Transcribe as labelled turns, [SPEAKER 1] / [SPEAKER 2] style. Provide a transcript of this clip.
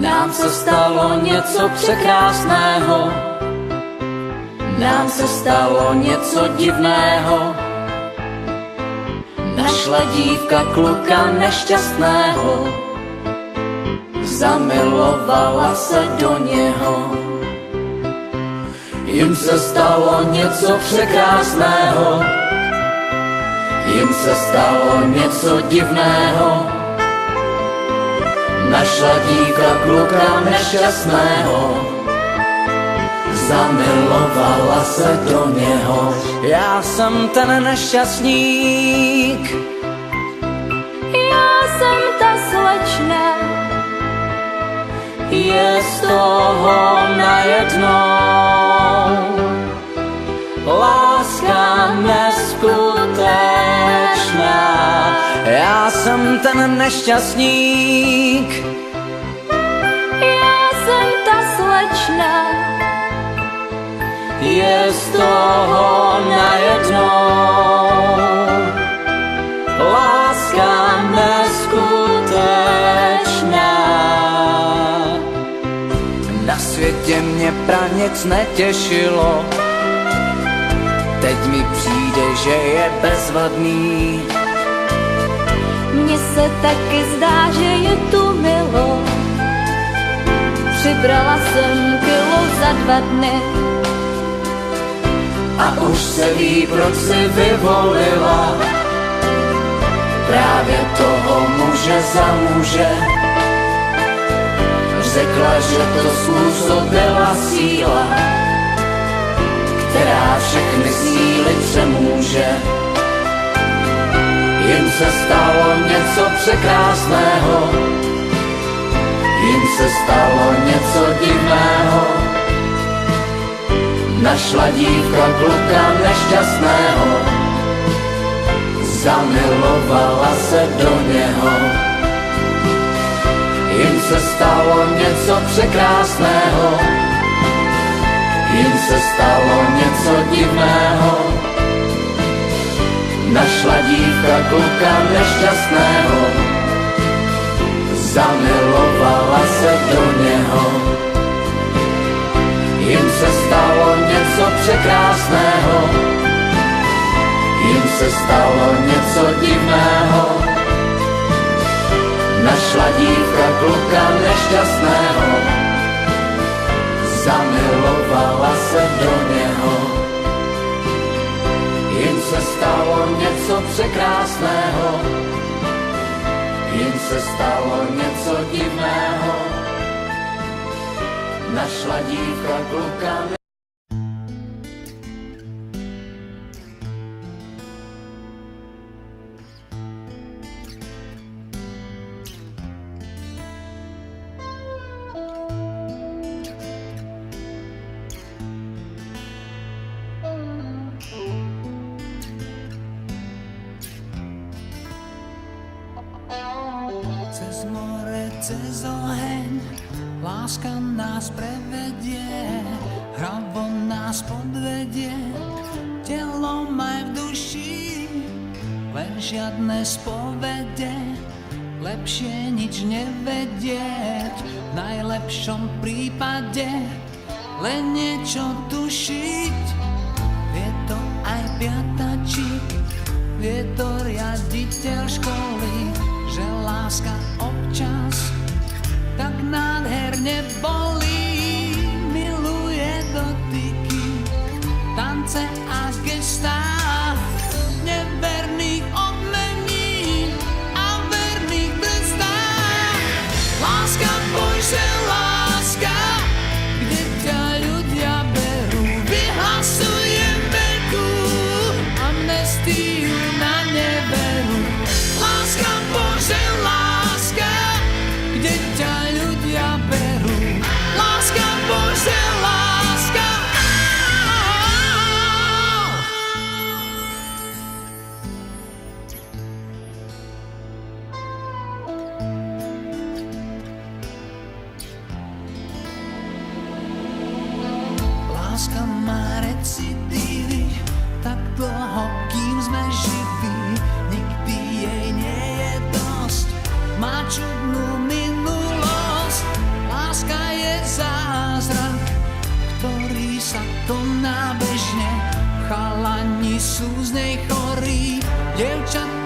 [SPEAKER 1] Nám se stalo něco překrásného, nám se stalo něco divného. Našla dívka kluka nešťastného, zamilovala se do něho. Jim se stalo něco překrásného, jim se stalo něco divného. Našla dívka kluka nešťastného, zamilovala se do něho. Já jsem ten nešťastník,
[SPEAKER 2] Já jsem ta slečna,
[SPEAKER 1] je z toho najednou láska neskutečná. Já jsem ten nešťastník,
[SPEAKER 2] já jsem ta slečna,
[SPEAKER 1] je z toho najednou láska neskutečná. Na světě mě nic netěšilo, teď mi přijde, že je bezvadný.
[SPEAKER 2] mně se taky zdá, že je tu milo. Přibrala jsem kilo za 2 dny.
[SPEAKER 1] A už se ví, proč si vyvolila právě toho muže za muže. Řekla, že to způsobila síla, která všechny síly přemůže. Jim se stalo něco překrásného, jim se stalo něco divného. Našla dívka kluka nešťastného, zamilovala se do něho. Jim se stalo něco překrásného, jim se stalo něco divného. Našla dívka kluka nešťastného, zamilovala se do něho. Jim se stalo něco překrásného, jim se stalo něco divného. Našla dívka kluka nešťastného, zamilovala se do něho. Jim se stalo něco překrásného, jim se stalo něco divného. Našla dívka kluka.
[SPEAKER 3] Cez more, cez oheň, láska nás prevedie, hravo nás podvedie, telo aj v duši, len žiadne spovede, lepšie nič nevedieť, v najlepšom prípade len niečo tušiť. Vie to aj piatačík, vie to riaditeľ školy, že láska občas tak nádherne bolí. Miluje dotyky, tance a gestá, neverných odmení a verných trestá. Láska, boj se, láska, kde ťa ľudia berú, vyhlasujem veľkú amnestiu na neveru. Láska, Bože, láska, kde ťa ľudia berú. nábežne, chalani sú z nej chorí, dievčatá